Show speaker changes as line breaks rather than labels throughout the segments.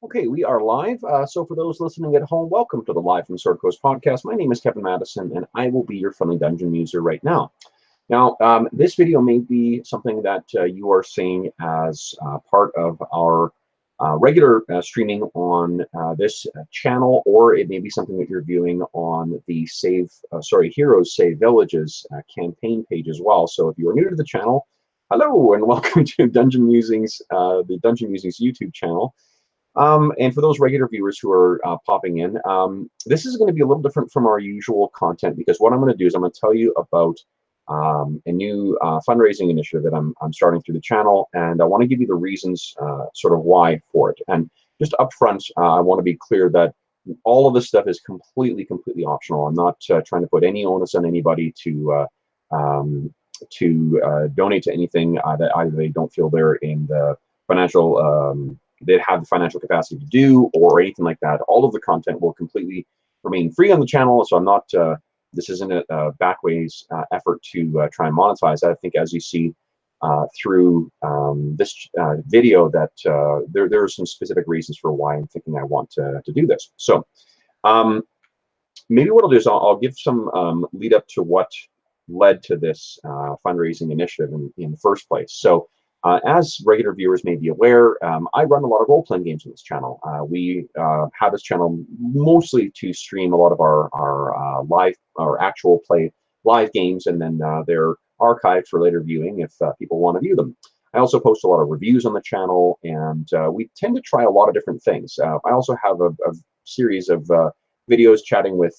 Okay, we are live. So for those listening at home, welcome to the Live from Sword Coast podcast. My name is Kevin Madison, and I will be your friendly dungeon user right now. Now, this video may be something that you are seeing as part of our regular streaming on this channel, or it may be something that you're viewing on the Heroes Save Villages campaign page as well. So if you are new to the channel, hello and welcome to Dungeon Musings, the Dungeon Musings YouTube channel. And for those regular viewers who are popping in, this is going to be a little different from our usual content because what I'm going to do is I'm going to tell you about a new fundraising initiative that I'm starting through the channel, and I want to give you the reasons sort of why for it. And just up front, I want to be clear that all of this stuff is completely optional. I'm not trying to put any onus on anybody to donate to anything that either they don't feel they're in the financial they have the financial capacity to do or anything like that. All of the content will completely remain free on the channel, so I'm not this isn't a backways effort to try and monetize that. I think as you see through this video that there are some specific reasons for why I'm thinking I want to do this. So maybe what I'll do is I'll give some lead up to what led to this fundraising initiative in the first place. So as regular viewers may be aware, I run a lot of role-playing games on this channel. We have this channel mostly to stream a lot of our actual play live games, and then they're archived for later viewing if people want to view them. I also post a lot of reviews on the channel, and we tend to try a lot of different things. I also have a series of videos chatting with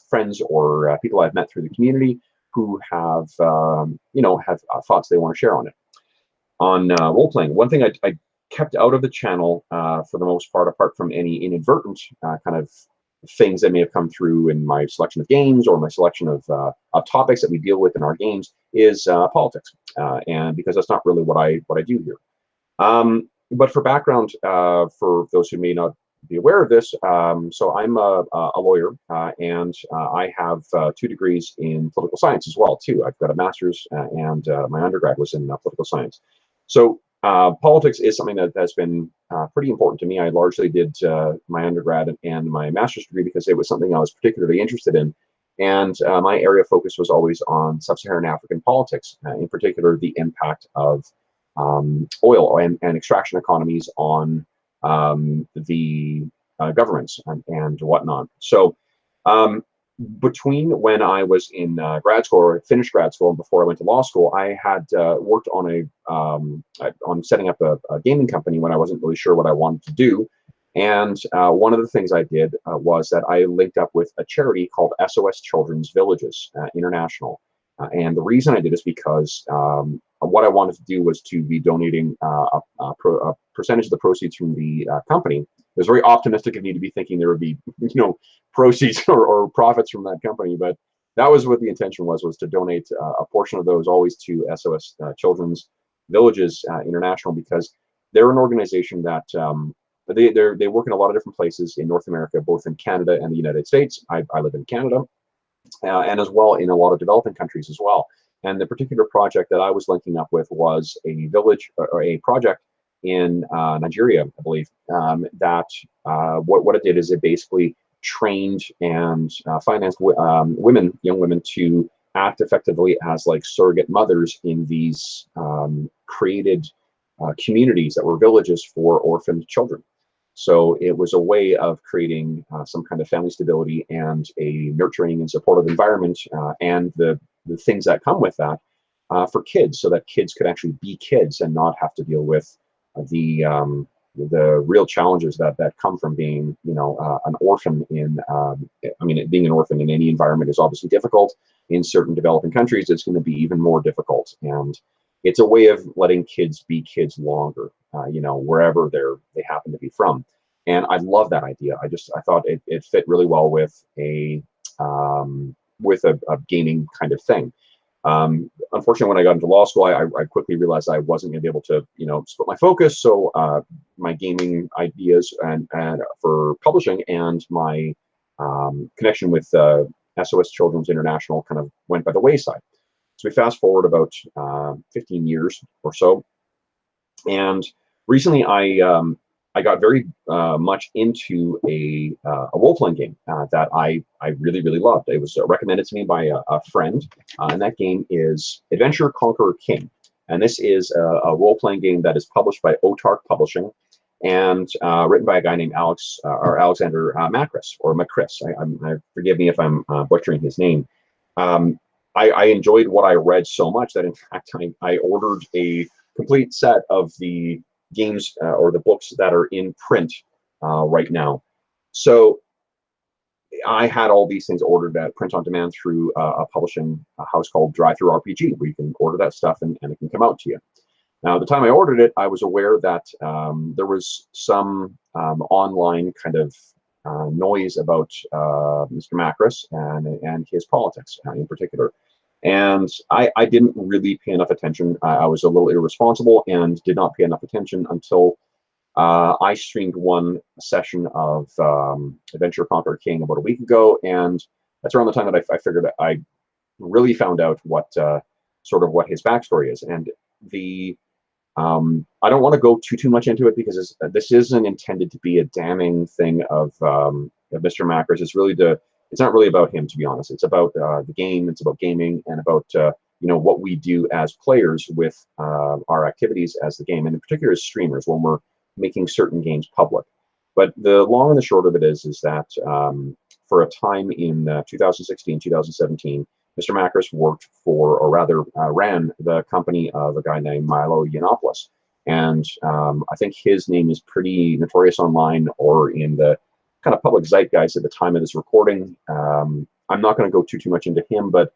friends or people I've met through the community who have have thoughts they want to share on it. On role-playing, one thing I kept out of the channel for the most part, apart from any inadvertent kind of things that may have come through in my selection of games or my selection of topics that we deal with in our games, is politics, and because that's not really what I do here. But for background, for those who may not be aware of this, so I'm a lawyer, and I have 2 degrees in political science as well too. I've got a master's, and my undergrad was in political science. So politics is something that has been pretty important to me. I largely did my undergrad and my master's degree because it was something I was particularly interested in. And my area of focus was always on sub-Saharan African politics, in particular the impact of oil and extraction economies on the governments and whatnot. So between when I was in grad school or finished grad school and before I went to law school, I had worked on on setting up a gaming company when I wasn't really sure what I wanted to do. And one of the things I did was that I linked up with a charity called SOS Children's Villages International. And the reason I did is because what I wanted to do was to be donating a percentage of the proceeds from the company. It was very optimistic of me to be thinking there would be, proceeds or profits from that company, but that was what the intention was to donate a portion of those always to SOS Children's Villages International, because they're an organization that they work in a lot of different places in North America, both in Canada and the United States. I live in Canada, and as well in a lot of developing countries as well. And the particular project that I was linking up with was a village or a project in Nigeria, I believe, that what it did is it basically trained and financed young women to act effectively as like surrogate mothers in these created communities that were villages for orphaned children. So it was a way of creating some kind of family stability and a nurturing and supportive environment, and the things that come with that for kids, so that kids could actually be kids and not have to deal with the real challenges that come from being, an orphan in. Being an orphan in any environment is obviously difficult. In certain developing countries, it's going to be even more difficult, and it's a way of letting kids be kids longer, wherever they happen to be from. And I love that idea. I thought it fit really well with a gaming kind of thing. Unfortunately, when I got into law school, I quickly realized I wasn't going to be able to, split my focus. So my gaming ideas and for publishing and my connection with SOS Children's International kind of went by the wayside. So we fast forward about 15 years or so, and recently I I got very much into a role-playing game that I really, really loved. It was recommended to me by a friend, and that game is Adventure Conqueror King. And this is a role-playing game that is published by Otark Publishing and written by a guy named Alexander Macris, or Macris. Forgive me if I'm butchering his name. I enjoyed what I read so much that, in fact, I ordered a complete set of the games or the books that are in print right now. So I had all these things ordered at print on demand through a publishing house called Drive-Thru RPG, where you can order that stuff and it can come out to you. Now, the time I ordered it, I was aware that there was some online kind of noise about Mr. Macris and his politics in particular. And I didn't really pay enough attention. I was a little irresponsible and did not pay enough attention until I streamed one session of Adventure Conqueror King about a week ago, and that's around the time that I figured that I really found out what sort of what his backstory is. And I don't want to go too much into it because this isn't intended to be a damning thing of Mr. Macris. It's not really about him, to be honest. It's about the game. It's about gaming and about what we do as players with our activities as the game, and in particular as streamers when we're making certain games public. But the long and the short of it is that for a time in 2016, 2017, Mr. Macris worked for, or rather ran the company of a guy named Milo Yiannopoulos. And I think his name is pretty notorious online or in the kind of public zeitgeist at the time of this recording. I'm not going to go too much into him, but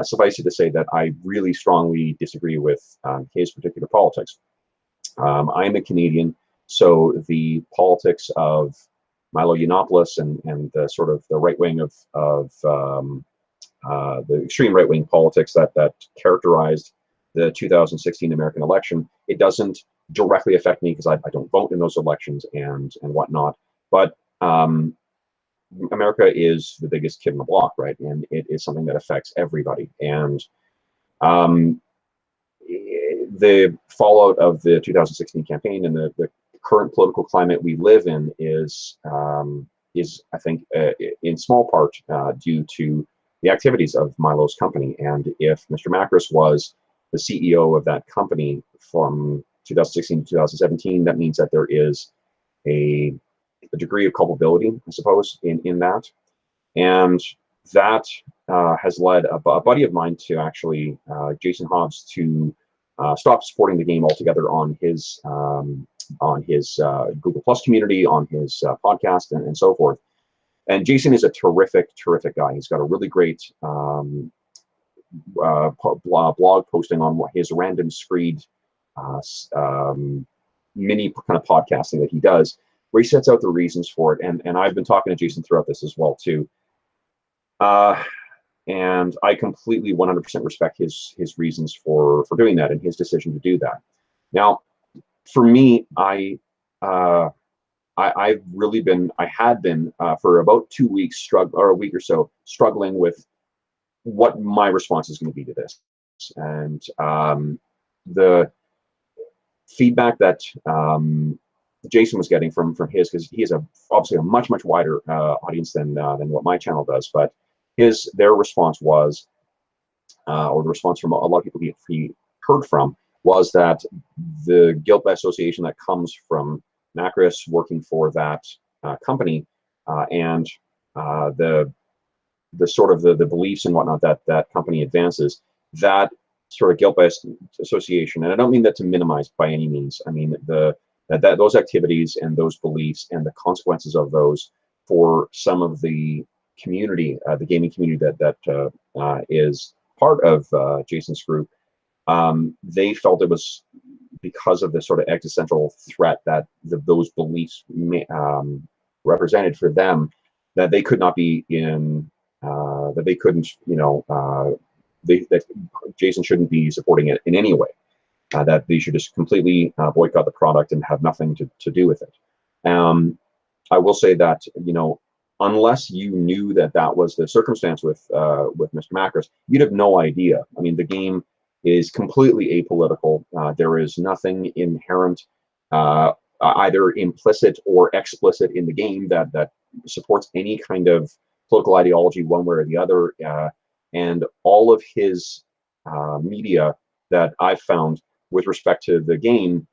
suffice it to say that I really strongly disagree with his particular politics. I'm a Canadian, so the politics of Milo Yiannopoulos and the sort of the right wing of the extreme right wing politics that characterized the 2016 American election, it doesn't directly affect me because I don't vote in those elections and whatnot. But America is the biggest kid in the block, right? And it is something that affects everybody. And the fallout of the 2016 campaign and the current political climate we live in is I think, in small part due to the activities of Milo's company. And if Mr. Macris was the CEO of that company from 2016 to 2017, that means that there is a degree of culpability, I suppose, in that. And that has led a buddy of mine to actually, Jason Hobbs, to stop supporting the game altogether on his Google Plus community, on his podcast, and so forth. And Jason is a terrific guy. He's got a really great blog posting on his Random Screed mini kind of podcasting that he does, where he sets out the reasons for it. And I've been talking to Jason throughout this as well too. And I completely 100% respect his reasons for doing that and his decision to do that. Now, for me, I had been for about 2 weeks, or a week or so, struggling with what my response is going to be to this. And the feedback that Jason was getting from his, because he has obviously a much wider audience than what my channel does, but their response was, or the response from a lot of people he heard from, was that the guilt by association that comes from Macris working for that company and the sort of the beliefs and whatnot that company advances, that sort of guilt by association, and I don't mean that to minimize by any means. I mean that those activities and those beliefs and the consequences of those for some of the community, the gaming community that is part of Jason's group, they felt it was because of the sort of existential threat that those beliefs represented for them, that they could not be in, that they couldn't, that Jason shouldn't be supporting it in any way, that they should just completely boycott the product and have nothing to do with it. I will say that, unless you knew that was the circumstance with Mr. Macris, you'd have no idea. I mean, the game is completely apolitical. There is nothing inherent either implicit or explicit in the game that supports any kind of political ideology one way or the other. And all of his media that I've found with respect to the game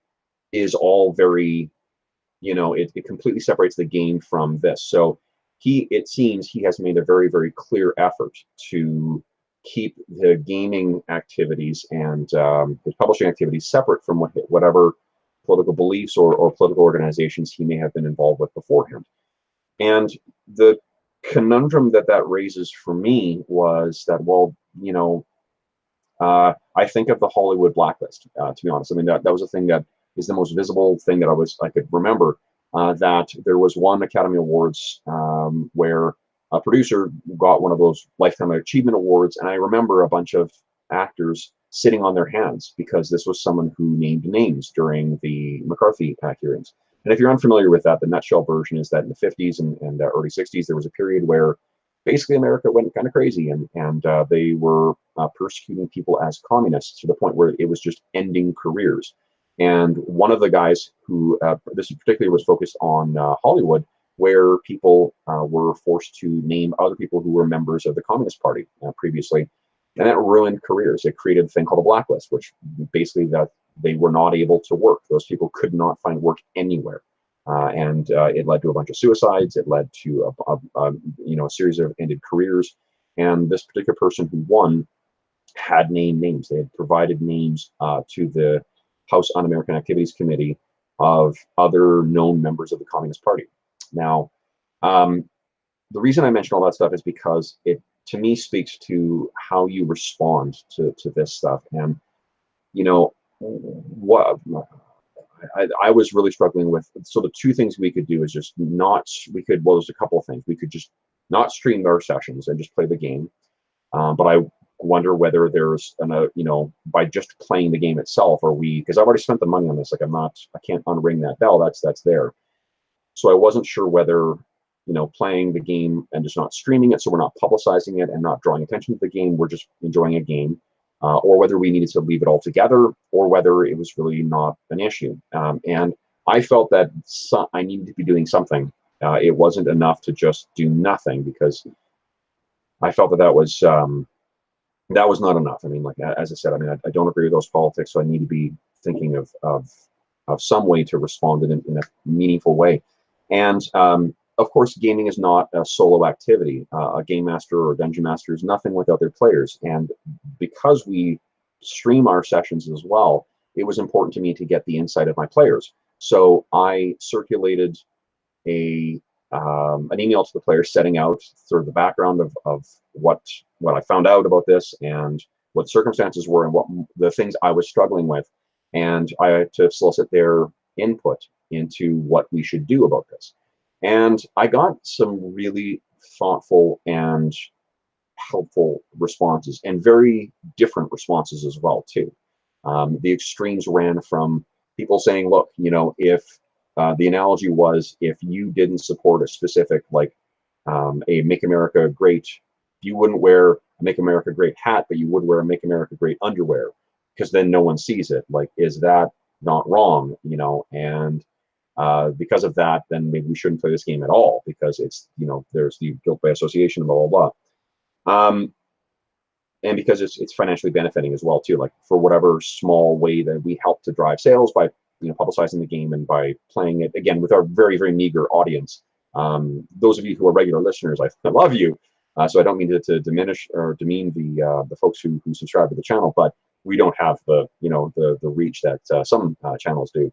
is all very, it completely separates the game from this. So it seems he has made a very, very clear effort to keep the gaming activities and the publishing activities separate from whatever political beliefs or political organizations he may have been involved with beforehand. And the conundrum that raises for me was that, well, I think of the Hollywood blacklist, to be honest. I mean, that was a thing that is the most visible thing that I could remember, that there was one Academy Awards where a producer got one of those Lifetime Achievement Awards, and I remember a bunch of actors sitting on their hands because this was someone who named names during the McCarthy hearings. And if you're unfamiliar with that, the nutshell version is that in the 50s and early 60s, there was a period where basically America went kind of crazy, and they were persecuting people as communists to the point where it was just ending careers. And one of the guys who, this particularly was focused on Hollywood, where people were forced to name other people who were members of the Communist Party previously. And that ruined careers. It created a thing called a blacklist, which basically that they were not able to work. Those people could not find work anywhere. And it led to a bunch of suicides. It led to a series of ended careers. And this particular person who won had named names. They had provided names to the House Un-American Activities Committee of other known members of the Communist Party. Now, the reason I mention all that stuff is because it, to me, speaks to how you respond to this stuff. And, what I was really struggling with. So the two things we could do is just well, there's a couple of things. We could just not stream our sessions and just play the game. But I wonder whether there's by just playing the game itself, because I've already spent the money on this. Like I can't unring that bell. That's there. So I wasn't sure whether, playing the game and just not streaming it, so we're not publicizing it and not drawing attention to the game, we're just enjoying a game, or whether we needed to leave it all together, or whether it was really not an issue. And I felt that I needed to be doing something. It wasn't enough to just do nothing, because I felt that was not enough. I mean, like, as I said, I mean, I don't agree with those politics, so I need to be thinking of some way to respond in a meaningful way. And of course, gaming is not a solo activity. A game master or dungeon master is nothing without their players. And because we stream our sessions as well, it was important to me to get the insight of my players. So I circulated an email to the players setting out sort of the background of what I found out about this and what the circumstances were and what the things I was struggling with. And I had to solicit their input into what we should do about this. And I got some really thoughtful and helpful responses, and very different responses as well, too. The extremes ran from people saying, look, if the analogy was, if you didn't support a specific, like a Make America Great, you wouldn't wear a Make America Great hat, but you would wear a Make America Great underwear, because then no one sees it. Like, is that not wrong? And because of that, then maybe we shouldn't play this game at all, because it's, there's the guilt by association, blah, blah, blah. And because it's financially benefiting as well, too, like for whatever small way that we help to drive sales by, publicizing the game and by playing it, again, with our very, very meager audience. Those of you who are regular listeners, I love you. So I don't mean to diminish or demean the folks who subscribe to the channel, but we don't have the reach that some channels do.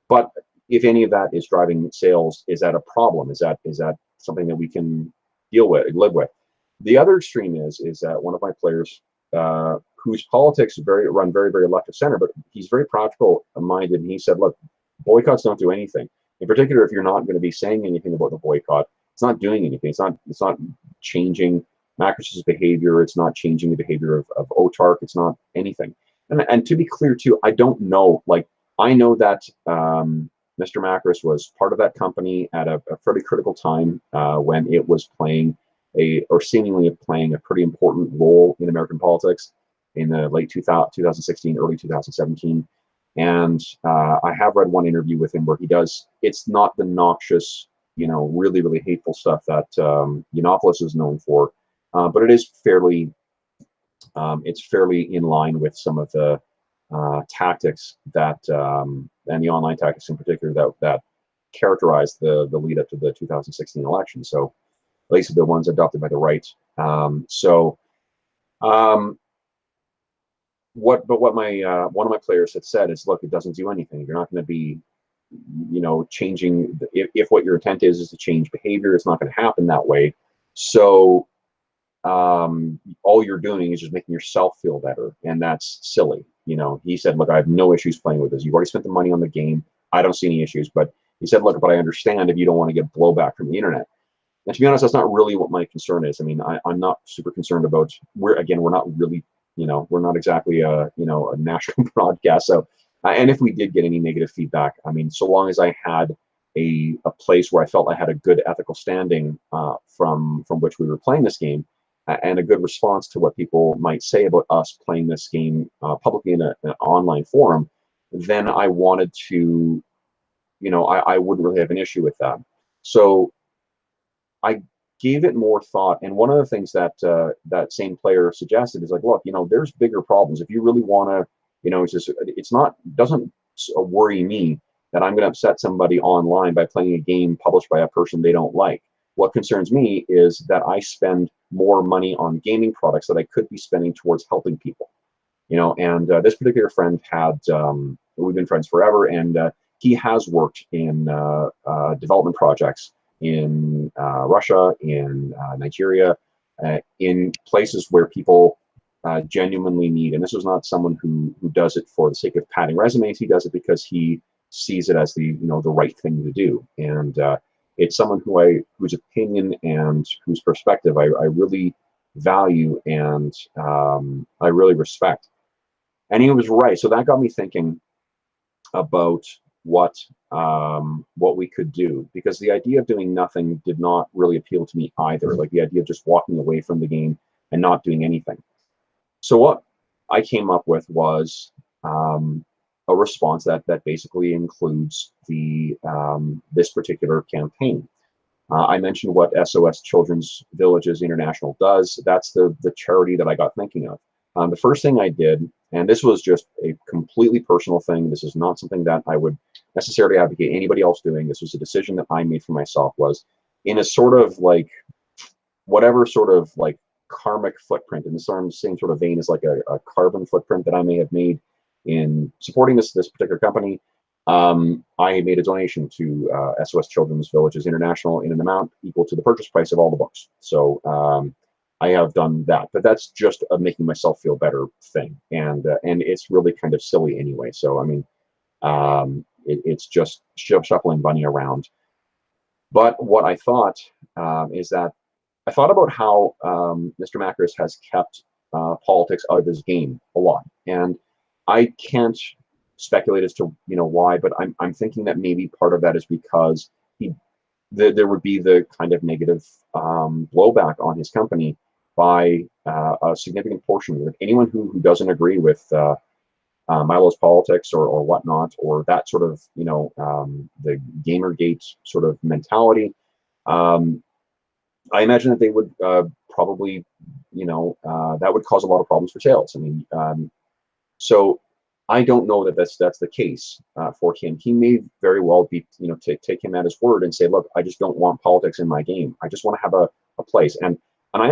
But if any of that is driving sales, is that a problem? Is that something that we can deal with, live with? The other extreme is that one of my players, whose politics run very, very left of center, but he's very practical minded, and he said, look, boycotts don't do anything. In particular, if you're not going to be saying anything about the boycott, it's not doing anything. It's not changing Macros's behavior. It's not changing the behavior of OTARC. It's not anything. And to be clear, too, I don't know. Like, I know that Mr. Macros was part of that company at a fairly critical time when it was seemingly playing a pretty important role in American politics in the late 2016, early 2017. And I have read one interview with him where he does, it's not the noxious, really, really hateful stuff that Yiannopoulos is known for, but it is it's fairly in line with some of the tactics that, and the online tactics in particular, that characterized the lead up to the 2016 election. So at least the ones adopted by the right. Um, what my one of my players had said is, look, it doesn't do anything. You're not going to be, changing. If what your intent is to change behavior, it's not going to happen that way. So all you're doing is just making yourself feel better, and that's silly. He said, look, I have no issues playing with this. You've already spent the money on the game. I don't see any issues. But he said, look, but I understand if you don't want to get blowback from the internet. And to be honest, that's not really what my concern is. I mean, I'm not super concerned about, we're not really, we're not exactly a national broadcast. So, and if we did get any negative feedback, I mean, so long as I had a place where I felt I had a good ethical standing from which we were playing this game, and a good response to what people might say about us playing this game publicly in an online forum, then I wanted to, I wouldn't really have an issue with that. So I gave it more thought, and one of the things that that same player suggested is like, look, there's bigger problems. If you really want to, it's not, doesn't worry me that I'm going to upset somebody online by playing a game published by a person they don't like. What concerns me is that I spend more money on gaming products that I could be spending towards helping people. And this particular friend had, we've been friends forever, and he has worked in development projects in Russia, in Nigeria, in places where people genuinely need. And this was not someone who does it for the sake of padding resumes. He does it because he sees it as the the right thing to do. And it's someone whose opinion and whose perspective I really value, and I really respect. And he was right. So that got me thinking about what we could do, because the idea of doing nothing did not really appeal to me either. Like the idea of just walking away from the game and not doing anything. So what I came up with was a response that basically includes the this particular campaign. I mentioned what SOS Children's Villages International does. That's the charity that I got thinking of. The first thing I did, and this was just a completely personal thing, this is not something that I would necessarily advocate anybody else doing. This was a decision that I made for myself, was in a sort of like, whatever sort of like karmic footprint, in the same sort of vein as like a carbon footprint that I may have made in supporting this particular company. I made a donation to SOS Children's Villages International in an amount equal to the purchase price of all the books. So I have done that, but that's just a making myself feel better thing, and it's really kind of silly anyway. So I mean, it's just shuffling money around. But what I thought is that I thought about how Mr. Macris has kept politics out of his game a lot, and I can't speculate as to why, but I'm thinking that maybe part of that is because there would be the kind of negative blowback on his company by a significant portion of anyone who doesn't agree with Milo's politics or whatnot, or that sort of the Gamergate sort of mentality. I imagine that they would probably, that would cause a lot of problems for sales. I mean, so I don't know that that's the case for him. He may very well be, take him at his word and say, look, I just don't want politics in my game. I just want to have a place. And I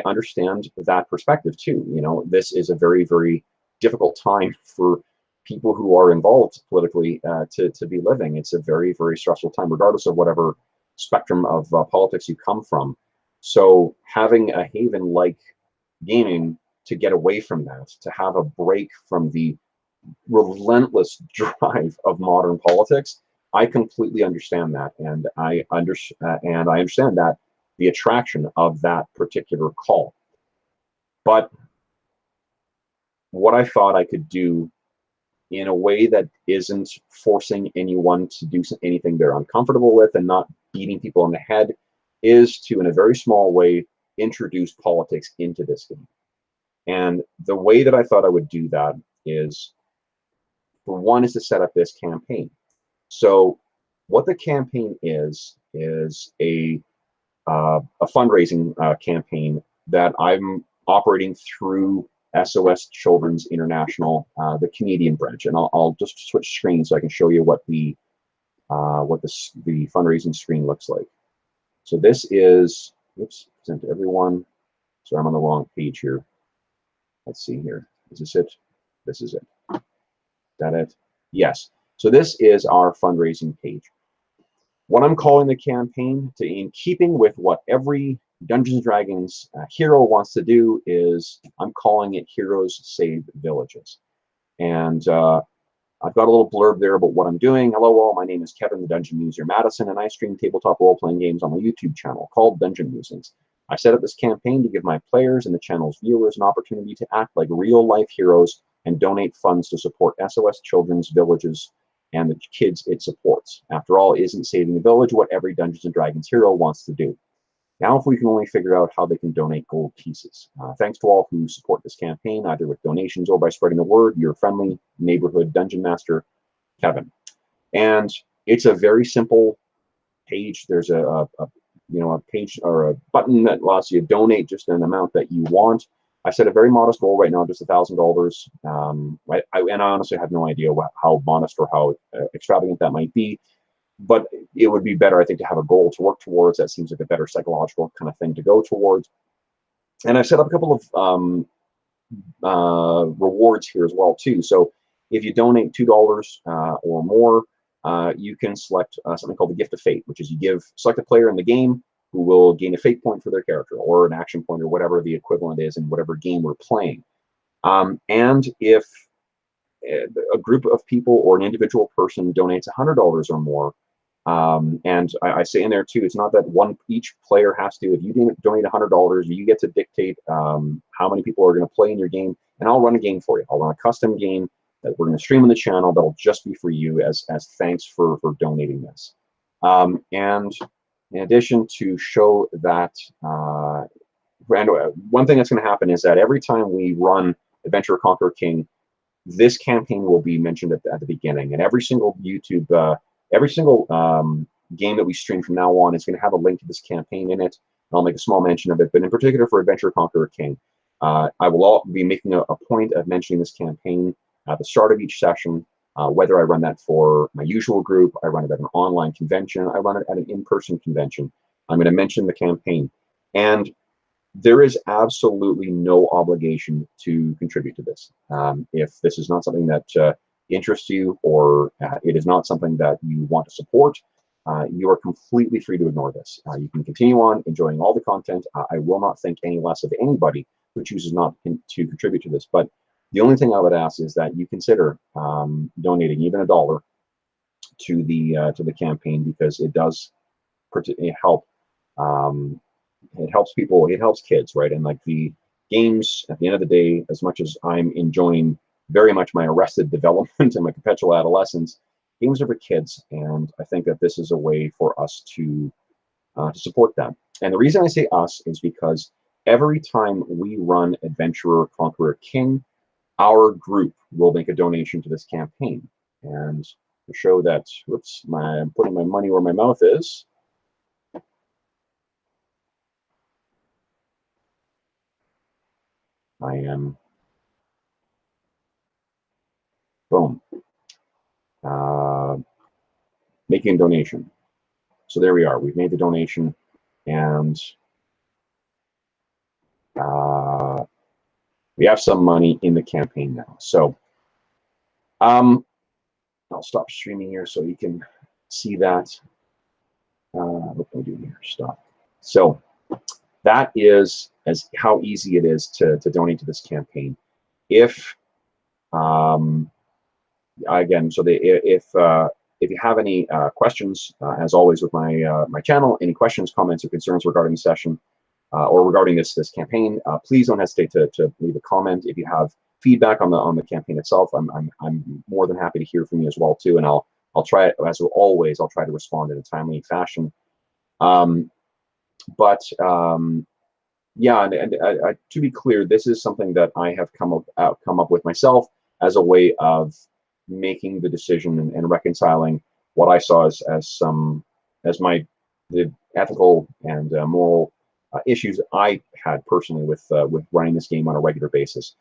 understand that perspective too. This is a very, very difficult time for people who are involved politically to be living. It's a very, very stressful time, regardless of whatever spectrum of politics you come from. So having a haven like gaming to get away from that, to have a break from the relentless drive of modern politics, I completely understand that, and I understand that the attraction of that particular call. But what I thought I could do in a way that isn't forcing anyone to do anything they're uncomfortable with and not beating people on the head is to, in a very small way, introduce politics into this game. And the way that I thought I would do that is For one is to set up this campaign. So what the campaign is a fundraising campaign that I'm operating through SOS Children's International, the Canadian branch. And I'll just switch screens so I can show you what the fundraising screen looks like. So this is, oops, present to everyone. So I'm on the wrong page here. Let's see here. Is this it? This is it. Is that it? Yes. So this is our fundraising page. What I'm calling the campaign, in keeping with what every Dungeons & Dragons hero wants to do, is I'm calling it Heroes Save Villages. And I've got a little blurb there about what I'm doing. Hello all, my name is Kevin, the Dungeon Muser Madison, and I stream tabletop role-playing games on my YouTube channel called Dungeon Musings. I set up this campaign to give my players and the channel's viewers an opportunity to act like real-life heroes and donate funds to support SOS Children's Villages and the kids it supports. After all, isn't saving the village what every Dungeons & Dragons hero wants to do? Now, if we can only figure out how they can donate gold pieces. Thanks to all who support this campaign, either with donations or by spreading the word, your friendly neighborhood dungeon master, Kevin. And it's a very simple page. There's a page or a button that allows you to donate just an amount that you want. I set a very modest goal right now, just $1,000. And I honestly have no idea how modest or how extravagant that might be. But it would be better, I think, to have a goal to work towards. That seems like a better psychological kind of thing to go towards. And I've set up a couple of rewards here as well, too. So if you donate $2 or more, you can select something called the Gift of Fate, which is select a player in the game who will gain a fate point for their character, or an action point, or whatever the equivalent is in whatever game we're playing. And if a group of people or an individual person donates $100 or more, and I say in there too, it's not that each player has to. If you donate $100, you get to dictate how many people are going to play in your game, and I'll run a game for you. I'll run a custom game that we're going to stream on the channel that'll just be for you as thanks for donating this. And in addition, to show that, one thing that's going to happen is that every time we run Adventure Conquer King, this campaign will be mentioned at the beginning, and every single YouTube, game that we stream from now on is going to have a link to this campaign in it. I'll make a small mention of it, but in particular for Adventure Conqueror King, I will be making a point of mentioning this campaign at the start of each session, whether I run that for my usual group, I run it at an online convention, I run it at an in-person convention. I'm going to mention the campaign. And there is absolutely no obligation to contribute to this. If this is not something that interests you, or it is not something that you want to support, you are completely free to ignore this. You can continue on enjoying all the content. I will not think any less of anybody who chooses not to contribute to this. But the only thing I would ask is that you consider donating even $1 to the campaign, because it does help. It helps people, it helps kids, right? And like the games, at the end of the day, as much as I'm enjoying very much my arrested development and my perpetual adolescence, games are for kids. And I think that this is a way for us to support them. And the reason I say us is because every time we run Adventurer Conqueror King, our group will make a donation to this campaign. And to show that, whoops, I'm putting my money where my mouth is. I am, boom, making a donation. So there we are. We've made the donation, and we have some money in the campaign now. So I'll stop streaming here so you can see that. What can I do here? Stop. So that is how easy it is to donate to this campaign. If again, so if you have any questions, as always with my channel, any questions, comments, or concerns regarding the session or regarding this campaign, please don't hesitate to leave a comment. If you have feedback on the campaign itself, I'm more than happy to hear from you as well too, and I'll try, as always, I'll try to respond in a timely fashion. Yeah, and to be clear, this is something that I have come up with myself as a way of making the decision and reconciling what I saw as the ethical and moral issues I had personally with running this game on a regular basis.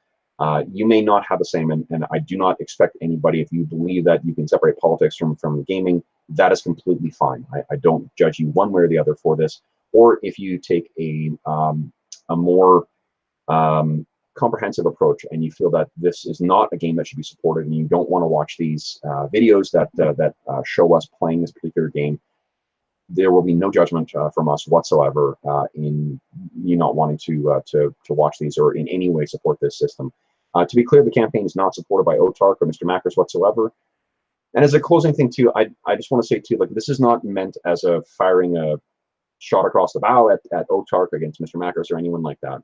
You may not have the same, and I do not expect anybody, if you believe that you can separate politics from gaming, that is completely fine. I don't judge you one way or the other for this. Or if you take a more comprehensive approach and you feel that this is not a game that should be supported and you don't want to watch these videos that show us playing this particular game, there will be no judgment from us whatsoever in you not wanting to watch these or in any way support this system. To be clear, the campaign is not supported by OTARC or Mr. Macros whatsoever. And as a closing thing too, I just want to say too, like, this is not meant as a firing a shot across the bow at OTARC against Mr. Macros or anyone like that.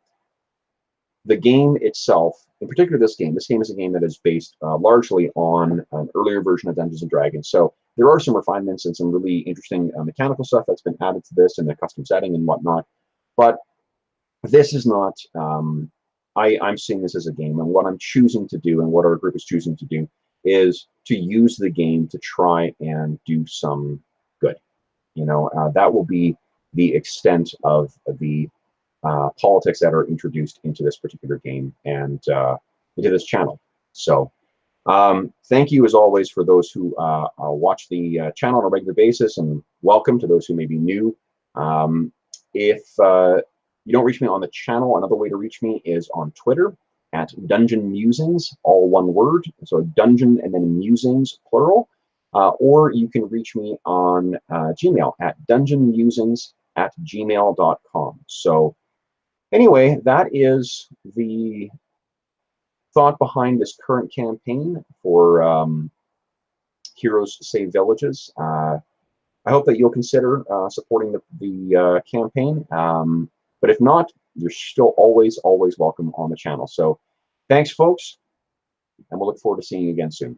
The game itself, in particular this game is a game that is based largely on an earlier version of Dungeons & Dragons. So there are some refinements and some really interesting mechanical stuff that's been added to this and the custom setting and whatnot. But this is not, I'm seeing this as a game, and what I'm choosing to do and what our group is choosing to do is to use the game to try and do some good. You know, that will be the extent of the politics that are introduced into this particular game and into this channel. So thank you as always for those who watch the channel on a regular basis, and welcome to those who may be new. If you don't reach me on the channel, another way to reach me is on Twitter at Dungeon Musings, all one word. So Dungeon and then Musings, plural. Or you can reach me on Gmail at dungeonmusings@gmail.com. So anyway, that is the thought behind this current campaign for Heroes Save Villages. I hope that you'll consider supporting the campaign. But if not, you're still always welcome on the channel. So thanks, folks, and we'll look forward to seeing you again soon.